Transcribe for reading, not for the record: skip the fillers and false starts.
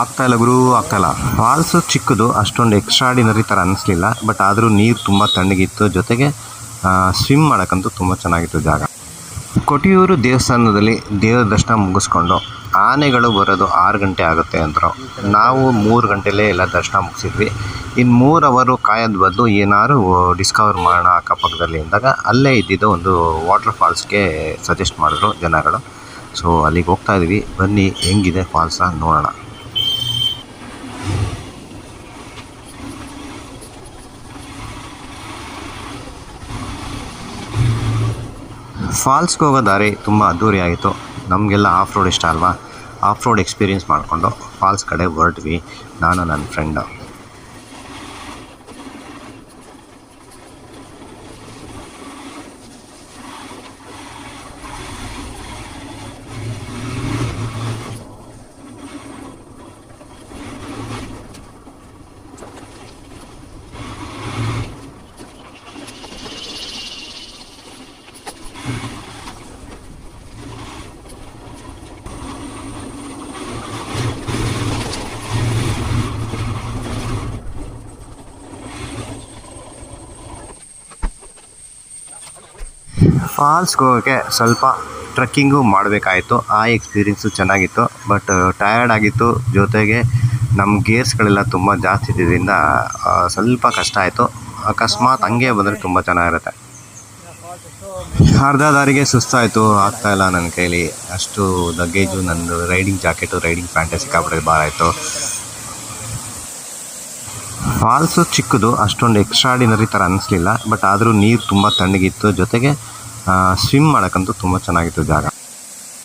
ಆಗ್ತಾಯಿಲ್ಲ ಗುರು, ಆಗ್ತಾಯಿಲ್ಲ. ಫಾಲ್ಸು ಚಿಕ್ಕದು, ಅಷ್ಟೊಂದು ಎಕ್ಸ್ಟ್ರಾಡಿನರಿ ಥರ ಅನ್ನಿಸ್ಲಿಲ್ಲ. ಬಟ್ ಆದರೂ ನೀರು ತುಂಬ ತಣ್ಣಗಿತ್ತು. ಜೊತೆಗೆ ಸ್ವಿಮ್ ಮಾಡೋಕ್ಕಂತೂ ತುಂಬ ಚೆನ್ನಾಗಿತ್ತು ಜಾಗ. ಕೊಟಿಯೂರು ದೇವಸ್ಥಾನದಲ್ಲಿ ದೇವರ ದರ್ಶನ ಮುಗಿಸ್ಕೊಂಡು ಆನೆಗಳು ಬರೋದು 6 ಗಂಟೆ ಆಗುತ್ತೆ ಅಂದರು. ನಾವು 3 ಗಂಟೆಲೇ ಎಲ್ಲ ದರ್ಶನ ಮುಗಿಸಿದ್ವಿ. ಇನ್ನು 3 ಅವರು ಕಾಯೋದು ಬದಲು ಏನಾದ್ರು ಡಿಸ್ಕವರ್ ಮಾಡೋಣ ಅಕ್ಕಪಕ್ಕದಲ್ಲಿ ಅಂದಾಗ ಅಲ್ಲೇ ಇದ್ದಿದ್ದು ಒಂದು ವಾಟರ್ ಫಾಲ್ಸ್ಗೆ ಸಜೆಸ್ಟ್ ಮಾಡಿದ್ರು ಜನಗಳು. ಸೊ ಅಲ್ಲಿಗೆ ಹೋಗ್ತಾ ಇದ್ವಿ. ಬನ್ನಿ ಹೆಂಗಿದೆ ಫಾಲ್ಸ ನೋಡೋಣ. ಫಾಲ್ಸ್ಗೆ ಹೋಗೋ ದಾರಿ ತುಂಬ ಅದ್ಧೂರಿಯಾಗಿತ್ತು. ನಮಗೆಲ್ಲ ಆಫ್ ರೋಡ್ ಇಷ್ಟ ಅಲ್ವಾ. ಆಫ್ ರೋಡ್ ಎಕ್ಸ್ಪೀರಿಯೆನ್ಸ್ ಮಾಡಿಕೊಂಡು ಫಾಲ್ಸ್ ಕಡೆ ಹೊರಟ್ವಿ, ನಾನು ನನ್ನ ಫ್ರೆಂಡು. ಫಾಲ್ಸ್ಗೆ ಹೋಗೋಕ್ಕೆ ಸ್ವಲ್ಪ ಟ್ರೆಕ್ಕಿಂಗು ಮಾಡಬೇಕಾಯಿತು. ಆ ಎಕ್ಸ್ಪೀರಿಯೆನ್ಸು ಚೆನ್ನಾಗಿತ್ತು. ಬಟ್ ಟಯರ್ಡ್ ಆಗಿತ್ತು. ಜೊತೆಗೆ ನಮ್ಮ ಗೇರ್ಸ್ಗಳೆಲ್ಲ ತುಂಬ ಜಾಸ್ತಿ ಇದ್ದಿದ್ದರಿಂದ ಸ್ವಲ್ಪ ಕಷ್ಟ ಆಯಿತು. ಅಕಸ್ಮಾತ್ ಹಂಗೆ ಬಂದರೆ ತುಂಬ ಚೆನ್ನಾಗಿರುತ್ತೆ. ಅರ್ಧ ದಾರಿಗೆ ಸುಸ್ತಾಯಿತು, ಆಗ್ತಾಯಿಲ್ಲ ನನ್ನ ಕೈಲಿ. ಅಷ್ಟು ಲಗೇಜು, ನಂದು ರೈಡಿಂಗ್ ಜಾಕೆಟು, ರೈಡಿಂಗ್ ಪ್ಯಾಂಟೇ ಸಿಕ್ಕಾಪಟ್ಟೆ ಭಾರ ಆಯಿತು. ಫಾಲ್ಸು ಚಿಕ್ಕದು, ಅಷ್ಟೊಂದು ಎಕ್ಸ್ಟ್ರಾಡಿನರಿ ಥರ ಅನ್ನಿಸ್ಲಿಲ್ಲ. ಬಟ್ ಆದರೂ ನೀರು ತುಂಬ ತಣ್ಣಗಿತ್ತು. ಜೊತೆಗೆ ಸ್ವಿಮ್ ಮಾಡೋಕ್ಕಂತೂ ತುಂಬ ಚೆನ್ನಾಗಿತ್ತು ಜಾಗ.